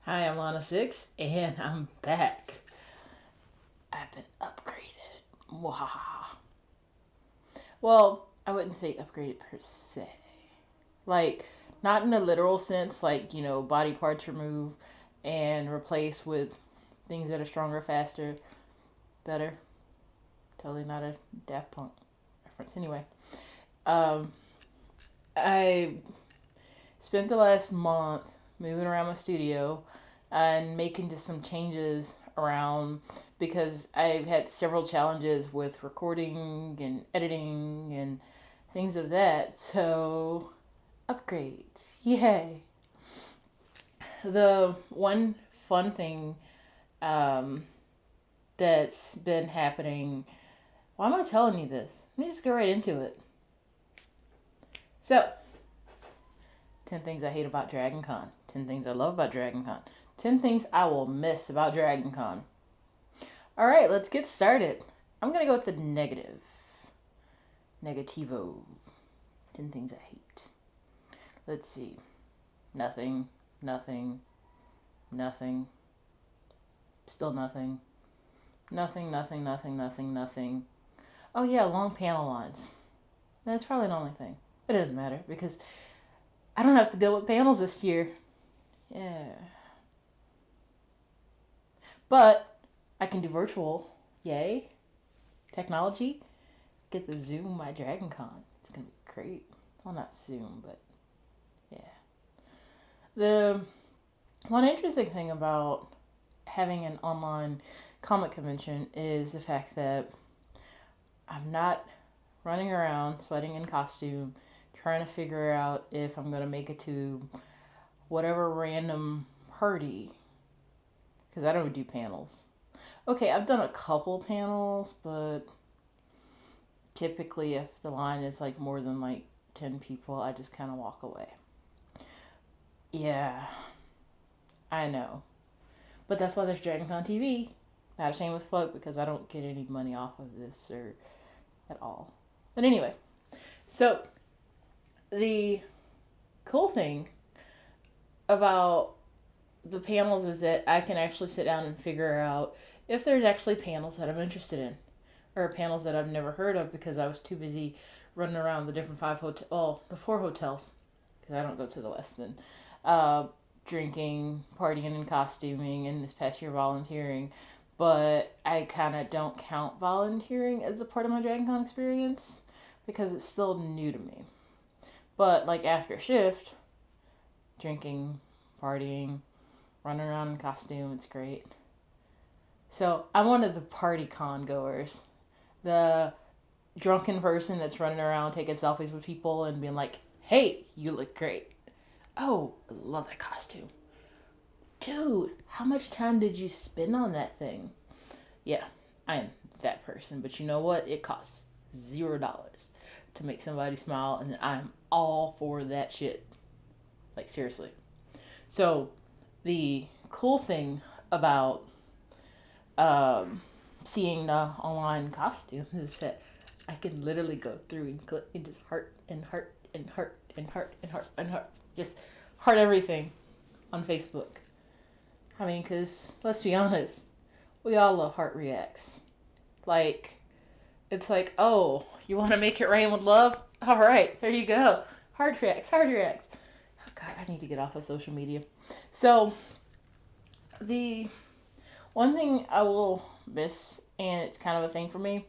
Hi, I'm Lana Six, and I'm back. I've been upgraded. Mwahaha. Well, I wouldn't say upgraded per se. Like, not in a literal sense, like, body parts removed and replaced with things that are stronger, faster, better. Totally not a Daft Punk reference. Anyway, um, I spent the last month moving around my studio and making just some changes around because I've had several challenges with recording and editing and things of that. So, upgrades. Yay. The one fun thing um, that's been happening. Why am I telling you this? Let me just go right into it. So, 10 things I hate about Dragoncon. 10 things I love about Dragoncon. 10 things I will miss about Dragoncon. Alright, let's get started. I'm going to go with the negative. Negativo. 10 things I hate. Let's see. Nothing. Nothing. Nothing. Still nothing. Nothing, nothing, nothing, nothing, nothing. Oh yeah, long panel lines. That's probably the only thing. It doesn't matter because I don't have to deal with panels this year. Yeah. But I can do virtual. Yay. Technology. Get the Zoom my Dragoncon. It's going to be great. Well, not Zoom, but yeah. The one interesting thing about having an online comic convention is the fact that I'm not running around sweating in costume trying to figure out if I'm going to make it to whatever random party because I don't do panels. Okay, I've done a couple panels, but typically if the line is like more than like 10 people, I just kind of walk away. Yeah, I know. But that's why there's DragonCon TV. Not a shameless plug because I don't get any money off of this or at all. But anyway, so the cool thing about the panels is that I can actually sit down and figure out if there's actually panels that I'm interested in or panels that I've never heard of because I was too busy running around the different the four hotels because I don't go to the West End, drinking, partying, and costuming, and this past year volunteering. But I kind of don't count volunteering as a part of my DragonCon experience because it's still new to me. But like after shift, drinking, partying, running around in costume, it's great. So I'm one of the party con goers. The drunken person that's running around taking selfies with people and being like, hey, you look great. Oh, I love that costume. Dude, how much time did you spend on that thing? Yeah, I am that person. But you know what? It costs $0 to make somebody smile, and I'm all for that shit. Like, seriously. So, the cool thing about seeing the online costumes is that I can literally go through and click and just heart and heart and heart and heart and heart and heart. Just heart everything on Facebook. I mean, because let's be honest, we all love heart reacts. Like, it's like, oh, you want to make it rain with love? All right, there you go. Heart reacts, heart reacts. Oh, God, I need to get off of social media. So, the one thing I will miss, and it's kind of a thing for me,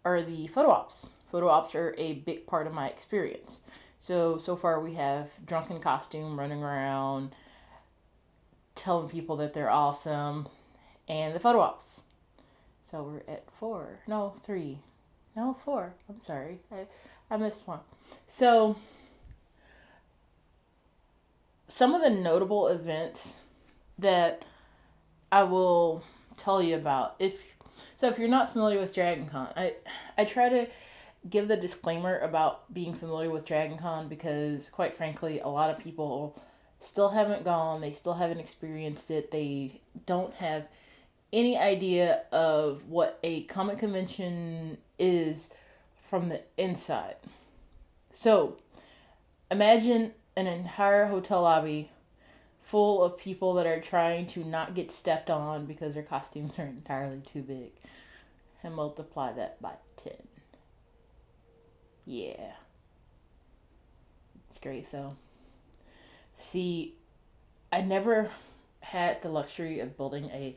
are the photo ops. Photo ops are a big part of my experience. So far we have drunken costume running around telling people that they're awesome, and the photo ops. So we're at four. No, three. No, four. I'm sorry. I missed one. So some of the notable events that I will tell you about. If you're not familiar with DragonCon, I try to give the disclaimer about being familiar with DragonCon because quite frankly, a lot of people still haven't gone, they still haven't experienced it. They don't have any idea of what a comic convention is from the inside. So, imagine an entire hotel lobby full of people that are trying to not get stepped on because their costumes are entirely too big, and multiply that by 10. Yeah. It's great, though. See, I never had the luxury of building a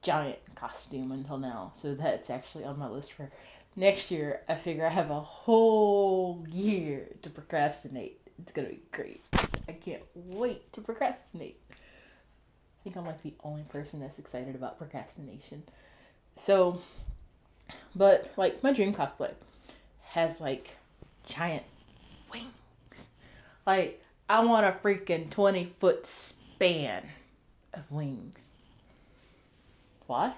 giant costume until now, so that's actually on my list for next year. I figure I have a whole year to procrastinate. It's gonna be great. I can't wait to procrastinate. I think I'm like the only person that's excited about procrastination. So, but like my dream cosplay has like giant wings. Like I want a freaking 20-foot span of wings. Why?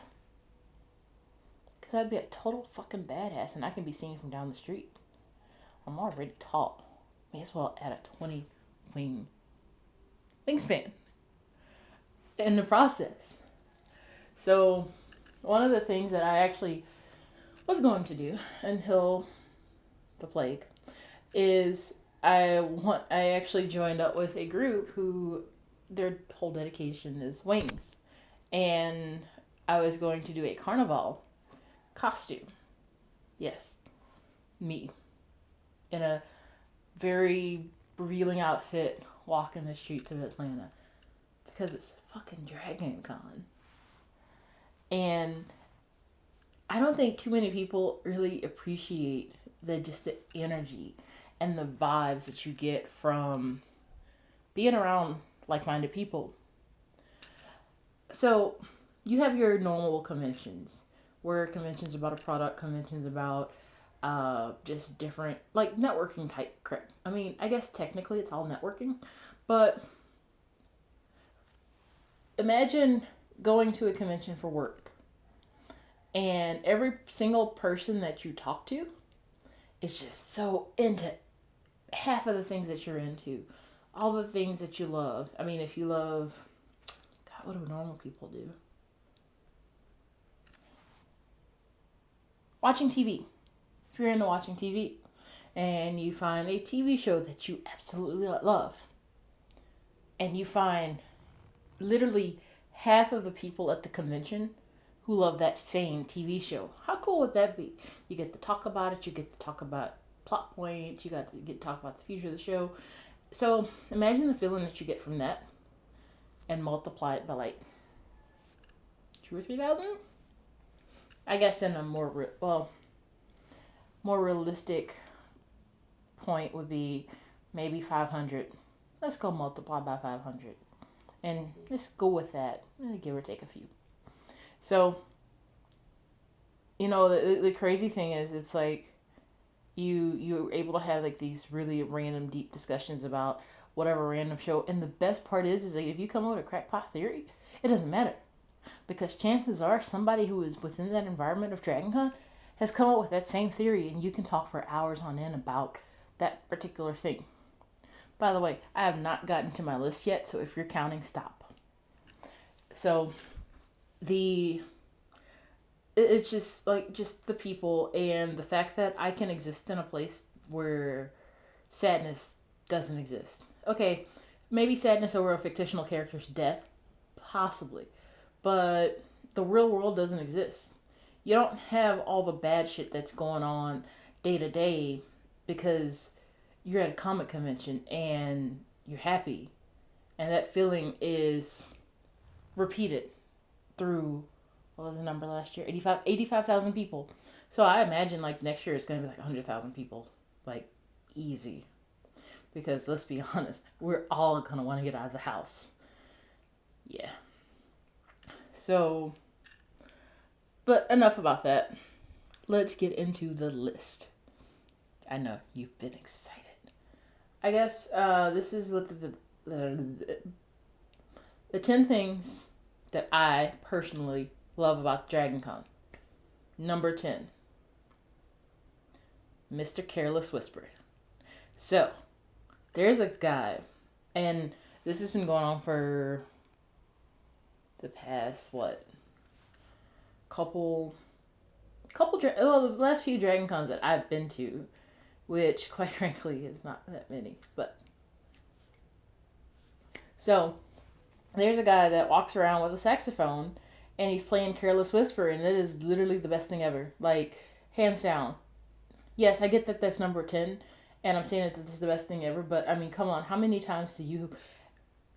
Because I'd be a total fucking badass and I can be seen from down the street. I'm already tall. May as well add a 20 wing wingspan in the process. So, one of the things that I actually was going to do until the plague is I actually joined up with a group who their whole dedication is wings, and I was going to do a carnival costume. Yes, me in a very revealing outfit walking the streets of Atlanta because it's fucking Dragoncon. And I don't think too many people really appreciate the energy and the vibes that you get from being around like-minded people. So you have your normal conventions, where conventions about a product, conventions about just different like networking type crap. I mean, I guess technically it's all networking, but imagine going to a convention for work and every single person that you talk to is just so into half of the things that you're into, all the things that you love. I mean, if you love, God, what do normal people do? Watching TV. If you're into watching TV and you find a TV show that you absolutely love, and you find literally half of the people at the convention who love that same TV show. How cool would that be? You get to talk about it, you get to talk about plot points, you get to talk about the future of the show. So imagine the feeling that you get from that and multiply it by like 2,000 or 3,000. I guess in a more realistic point would be maybe 500. Let's go multiply by 500. And let's go with that, give or take a few. So, the crazy thing is, it's like you're able to have like these really random deep discussions about whatever random show. And the best part is that if you come up with a crackpot theory, it doesn't matter. Because chances are somebody who is within that environment of Dragoncon has come up with that same theory, and you can talk for hours on end about that particular thing. By the way, I have not gotten to my list yet, so if you're counting, stop. So, it's just the people and the fact that I can exist in a place where sadness doesn't exist. Okay, maybe sadness over a fictional character's death, possibly, but the real world doesn't exist. You don't have all the bad shit that's going on day to day because you're at a comic convention and you're happy, and that feeling is repeated through, what was the number last year? 85,000 people. So I imagine like next year it's going to be like 100,000 people, like easy. Because let's be honest, we're all going to want to get out of the house. Yeah. So, but enough about that. Let's get into the list. I know you've been excited. I guess this is what the 10 things that I personally love about Dragoncon. Number 10. Mr. Careless Whisper. So, there's a guy, and this has been going on for the past, the last few Dragoncons that I've been to, which quite frankly is not that many, but so There's a guy that walks around with a saxophone and he's playing Careless Whisper, and it is literally the best thing ever. Like, hands down. Yes, I get that that's number 10, and I'm saying that this is the best thing ever, but I mean, come on, how many times do you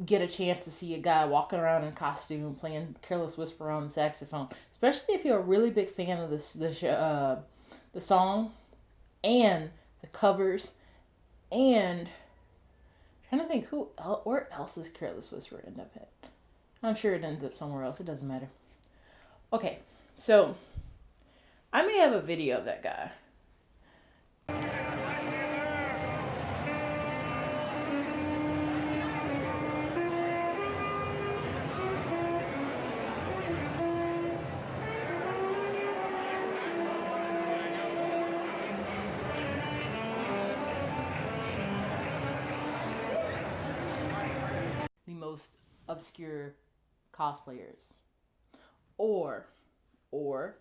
get a chance to see a guy walking around in costume playing Careless Whisper on the saxophone? Especially if you're a really big fan of the song and the covers, and I'm trying to think where else does Careless Whisper end up at? I'm sure it ends up somewhere else. It doesn't matter. Okay, so I may have a video of that guy. The most obscure cosplayers, or or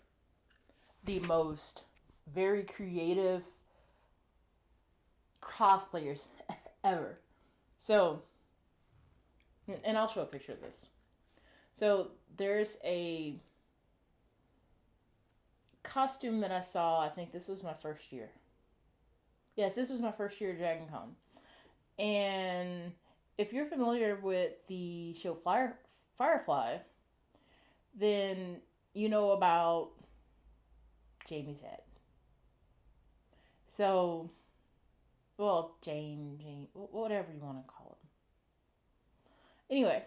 the most very creative cosplayers ever. So, and I'll show a picture of this. So there's a costume that I saw. I think this was my first year. Yes, this was my first year at Dragoncon. And if you're familiar with the show Firefly, then you know about Jamie's head. So, well, Jane, whatever you want to call him. Anyway,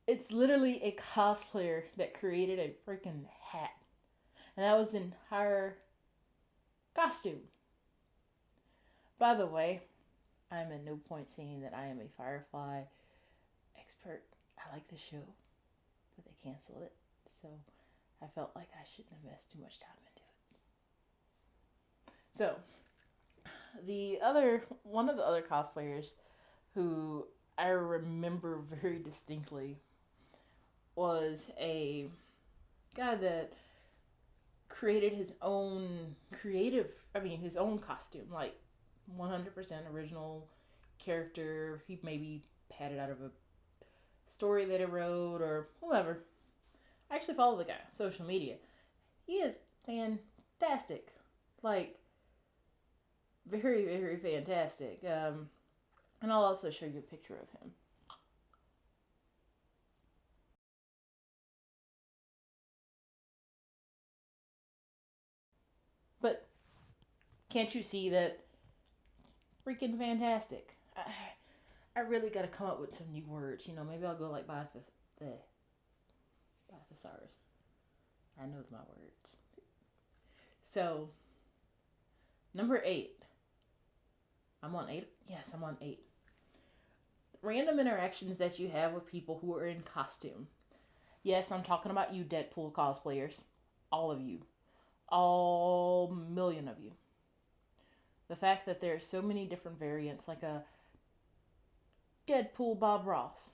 it's literally a cosplayer that created a freaking hat. And that was the entire costume. By the way, I'm at no point saying that I am a Firefly expert. I like the show, but they canceled it. So I felt like I shouldn't have invested too much time into it. So one of the other cosplayers who I remember very distinctly was a guy that created his own his own costume, like 100% original character. He maybe had it out of a story that he wrote or whoever. I actually follow the guy on social media. He is fantastic. Like, very, very fantastic. And I'll also show you a picture of him. But can't you see that freaking fantastic? I really got to come up with some new words. You know, maybe I'll go like by the thesaurus. I know my words. So, number 8. I'm on 8. Yes, I'm on 8. Random interactions that you have with people who are in costume. Yes, I'm talking about you Deadpool cosplayers. All of you. All million of you. The fact that there are so many different variants, like a Deadpool Bob Ross,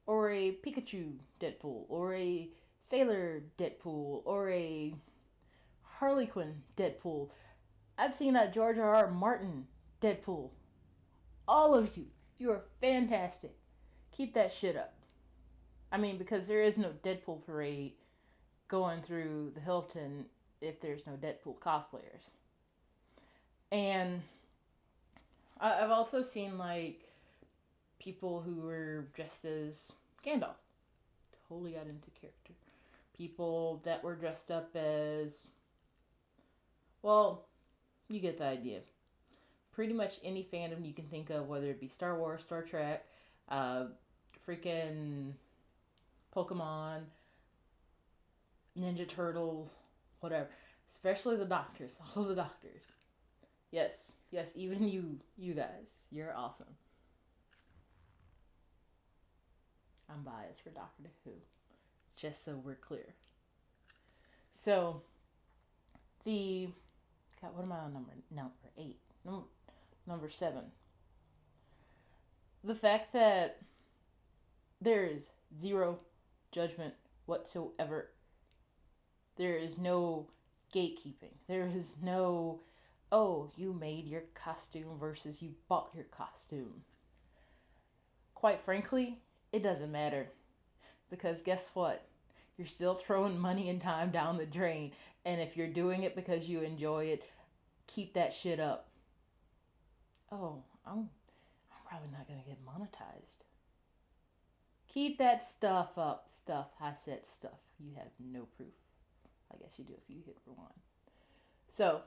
or a Pikachu Deadpool, or a Sailor Deadpool, or a Harley Quinn Deadpool. I've seen a George R.R. Martin Deadpool. All of you, you are fantastic. Keep that shit up. I mean, because there is no Deadpool parade going through the Hilton if there's no Deadpool cosplayers. And I've also seen like people who were dressed as Gandalf. Totally got into character. People that were dressed up as, well, you get the idea. Pretty much any fandom you can think of, whether it be Star Wars, Star Trek, freaking Pokemon, Ninja Turtles, whatever. Especially the doctors. All the doctors. Yes, even you guys. You're awesome. I'm biased for Doctor Who. Just so we're clear. So, God, what am I on number 8? Number 7. The fact that there is zero judgment whatsoever. There is no gatekeeping. There is no, oh, you made your costume versus you bought your costume. quite frankly, it doesn't matter. Because guess what? You're still throwing money and time down the drain. And if you're doing it because you enjoy it, keep that shit up. Oh, I'm probably not going to get monetized. Keep that stuff up. Stuff. I said stuff. You have no proof. I guess you do if you hit rewind. So,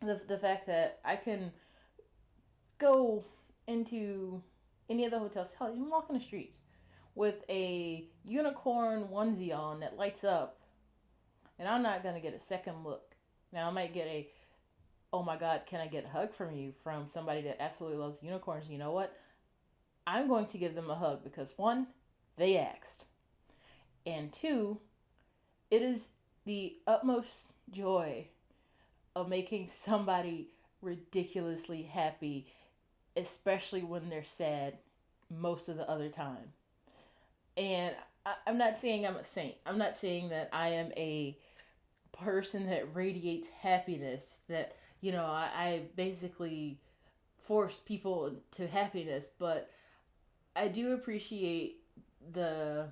the fact that I can go into any of the hotels, hell, even walk in the streets with a unicorn onesie on that lights up, and I'm not going to get a second look. Now, I might get a, oh my God, can I get a hug from you, from somebody that absolutely loves unicorns? You know what? I'm going to give them a hug because one, they asked. And two, it is the utmost joy of making somebody ridiculously happy, especially when they're sad most of the other time. And I'm not saying I'm a saint. I'm not saying that I am a person that radiates happiness, that, I basically force people to happiness, but I do appreciate the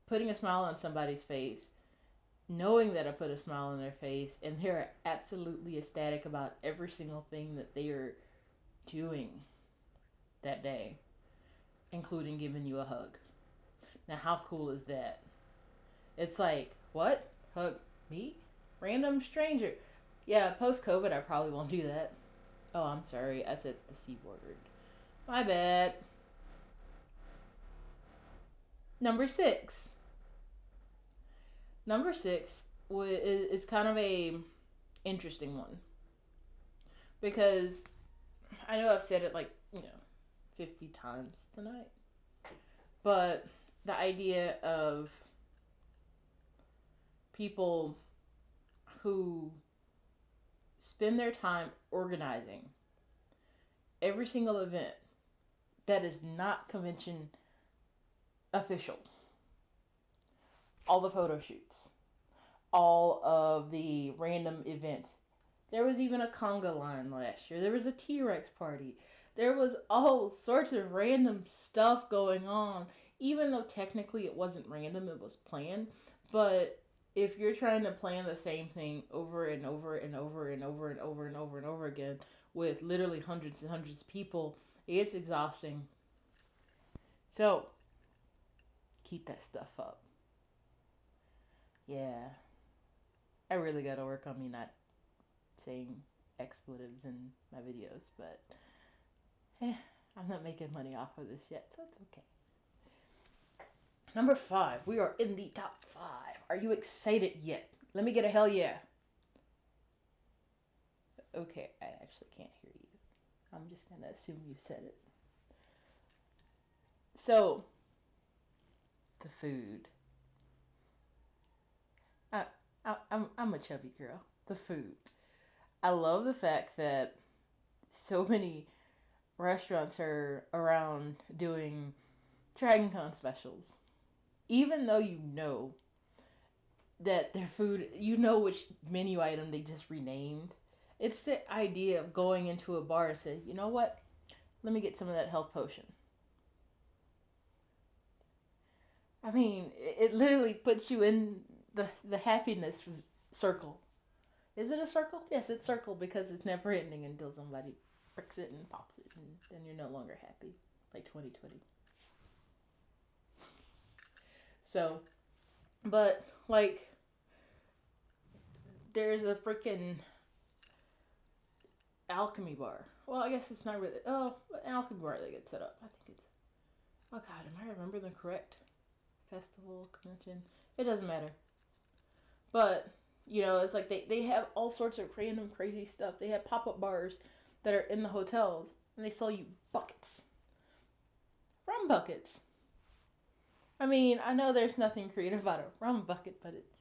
putting a smile on somebody's face, knowing that I put a smile on their face, and they're absolutely ecstatic about every single thing that they are doing that day, including giving you a hug. Now, how cool is that? It's like, what? Hug me? Random stranger. Yeah, post-COVID, I probably won't do that. Oh, I'm sorry. I said the C word. My bad. Number 6. Number 6 is kind of a interesting one. Because I know I've said it 50 times tonight. But the idea of people who spend their time organizing every single event that is not convention official. All the photo shoots, all of the random events. There was even a conga line last year. There was a T-Rex party. There was all sorts of random stuff going on, even though technically it wasn't random, it was planned. But if you're trying to plan the same thing over and over and over and over and over and over and over again with literally hundreds and hundreds of people, it's exhausting. So, keep that stuff up. Yeah. I really gotta work on me not saying expletives in my videos, but I'm not making money off of this yet, so it's okay. Number 5. We are in the top 5. Are you excited yet? Let me get a hell yeah. Okay, I actually can't hear you. I'm just gonna assume you said it. So, the food. I'm a chubby girl. The food. I love the fact that so many restaurants are around doing Dragoncon specials. Even though you know that their food, you know which menu item they just renamed. It's the idea of going into a bar and say, you know what? Let me get some of that health potion. I mean, it literally puts you in the happiness circle. Is it a circle? Yes, it's circle because it's never ending until somebody pricks it and pops it, and then you're no longer happy. Like 2020. So, but there's a freaking alchemy bar. Well, I guess it's not really. Oh, an alchemy bar that gets set up. I think it's. Oh God, am I remembering the correct festival convention? It doesn't matter. But it's like they have all sorts of random crazy stuff. They have pop-up bars that are in the hotels, and they sell you buckets, rum buckets. I mean, I know there's nothing creative about a rum bucket, but it's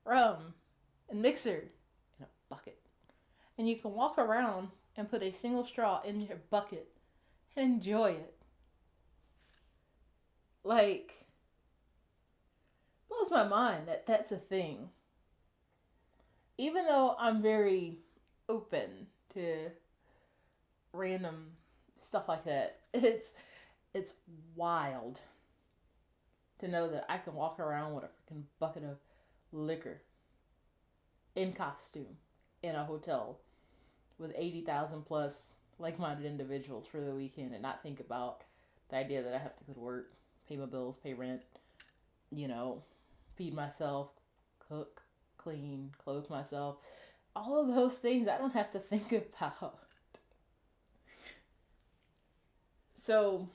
rum and mixer in a bucket. And you can walk around and put a single straw in your bucket and enjoy it. Blows my mind that that's a thing. Even though I'm very open to random stuff like that, It's wild to know that I can walk around with a freaking bucket of liquor in costume in a hotel with 80,000 plus like-minded individuals for the weekend and not think about the idea that I have to go to work, pay my bills, pay rent, you know, feed myself, cook, clean, clothe myself. All of those things I don't have to think about. So,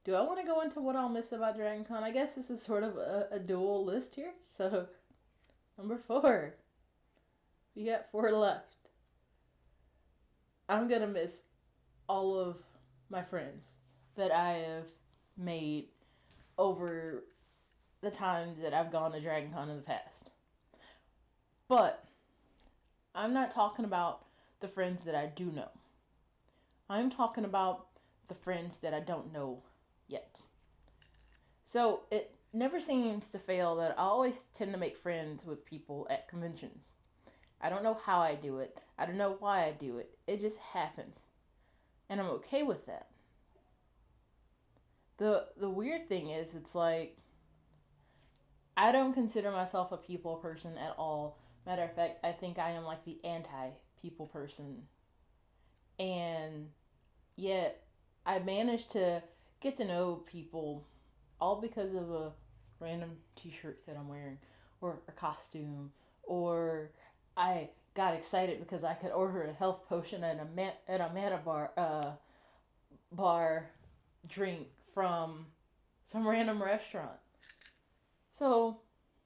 do I want to go into what I'll miss about Dragoncon? I guess this is sort of a dual list here. So, number 4. We got 4 left. I'm going to miss all of my friends that I have made over the times that I've gone to Dragoncon in the past. But I'm not talking about the friends that I do know. I'm talking about the friends that I don't know yet. So it never seems to fail that I always tend to make friends with people at conventions. I don't know how I do it. I don't know why I do it. It just happens. And I'm okay with that. The weird thing is, it's like, I don't consider myself a people person at all. Matter of fact, I think I am like the anti-people person. And yet, I managed to get to know people all because of a random t-shirt that I'm wearing, or a costume, or I got excited because I could order a health potion and a mana bar drink from some random restaurant. So,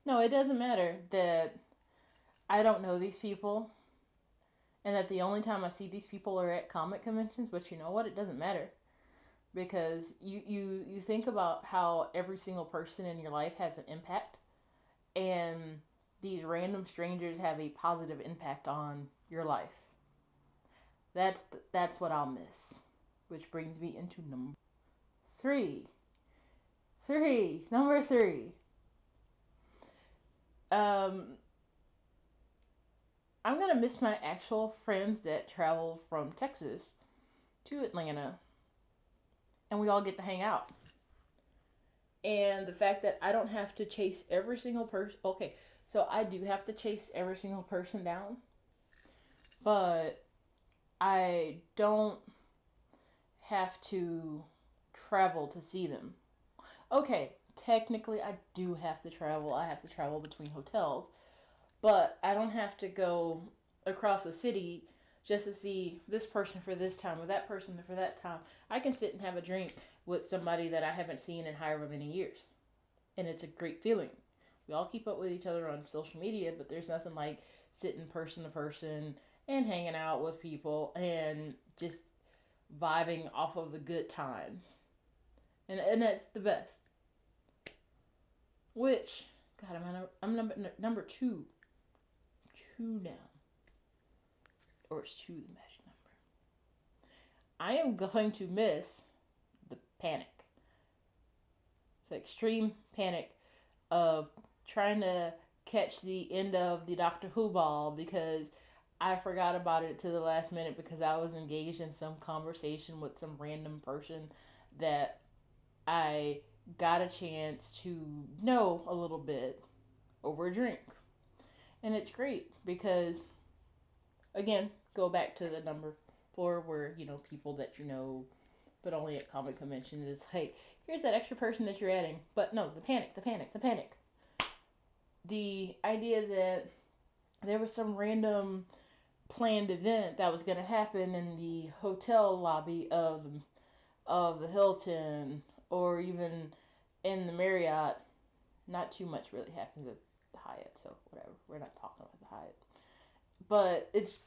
no, it doesn't matter that I don't know these people and that the only time I see these people are at comic conventions, but you know what? It doesn't matter. Because you think about how every single person in your life has an impact, and these random strangers have a positive impact on your life. That's what I'll miss. Which brings me into number 3. Number 3. I'm gonna miss my actual friends that travel from Texas to Atlanta, and we all get to hang out. And the fact that I don't have to chase every single person. Okay, so I do have to chase every single person down, but I don't have to travel to see them. Okay, technically I do have to travel. I have to travel between hotels, but I don't have to go across the city just to see this person for this time or that person for that time. I can sit and have a drink with somebody that I haven't seen in however many years. And it's a great feeling. We all keep up with each other on social media, but there's nothing like sitting person to person and hanging out with people and just vibing off of the good times. And that's the best. Which, God, I'm number 2. 2 now. Or is 2 the magic number? I am going to miss the panic. The extreme panic of trying to catch the end of the Doctor Who ball because I forgot about it to the last minute because I was engaged in some conversation with some random person that I got a chance to know a little bit over a drink. And it's great because, again, go back to the number 4 where, people that you know, but only at comic convention is, hey, here's that extra person that you're adding. But no, the panic. The idea that there was some random planned event that was going to happen in the hotel lobby of the Hilton or even in the Marriott. Not too much really happens at the Hyatt, so whatever. We're not talking about the Hyatt. But it's...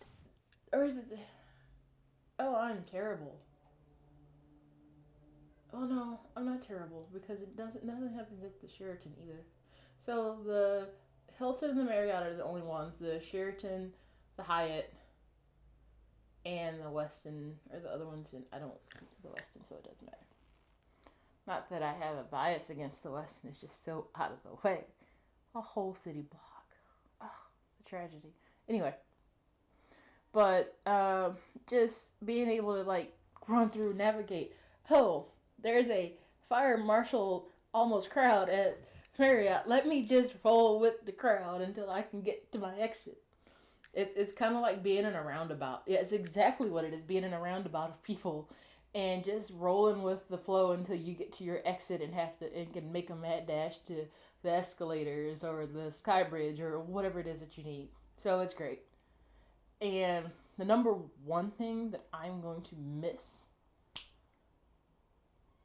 Or is it... Oh, I'm terrible. Oh, no, I'm not terrible because nothing happens at the Sheraton either. So the Hilton and the Marriott are the only ones. The Sheraton, the Hyatt, and the Westin are the other ones, and I don't come to the Westin, so it doesn't matter. Not that I have a bias against the Westin, it's just so out of the way. A whole city block. Oh, a tragedy. Anyway. But just being able to, run through, navigate. Oh, there's a fire marshal almost crowd at Marriott. Let me just roll with the crowd until I can get to my exit. It's kind of like being in a roundabout. Yeah, it's exactly what it is, being in a roundabout of people and just rolling with the flow until you get to your exit and have to and can make a mad dash to the escalators or the sky bridge or whatever it is that you need. So it's great. And the number one thing that I'm going to miss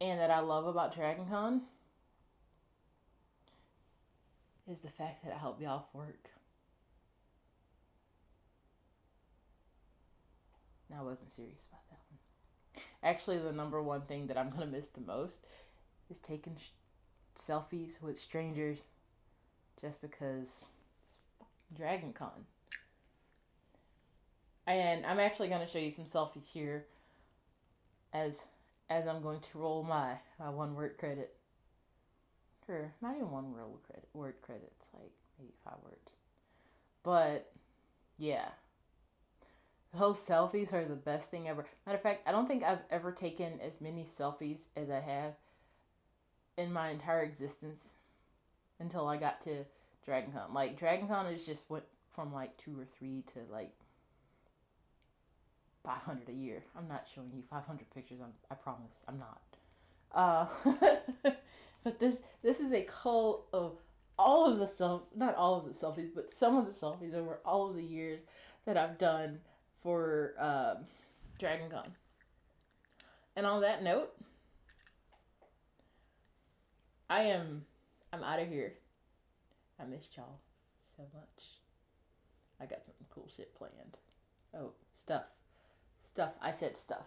and that I love about Dragoncon is the fact that I help you off work. I wasn't serious about that one. Actually, the number one thing that I'm going to miss the most is taking selfies with strangers just because it's Dragoncon. And I'm actually going to show you some selfies here as I'm going to roll my one word credit. Or not even one word credit. It's like maybe 5 words. But yeah, those selfies are the best thing ever. Matter of fact, I don't think I've ever taken as many selfies as I have in my entire existence until I got to Dragoncon. Like Dragoncon is just went from like 2 or 3 to like 500 a year. I'm not showing you 500 pictures. I promise I'm not. But this is a cull of all of the not all of the selfies, but some of the selfies over all of the years that I've done for Dragoncon. And on that note, I'm out of here. I missed y'all so much. I got some cool shit planned. Oh, stuff. I said stuff.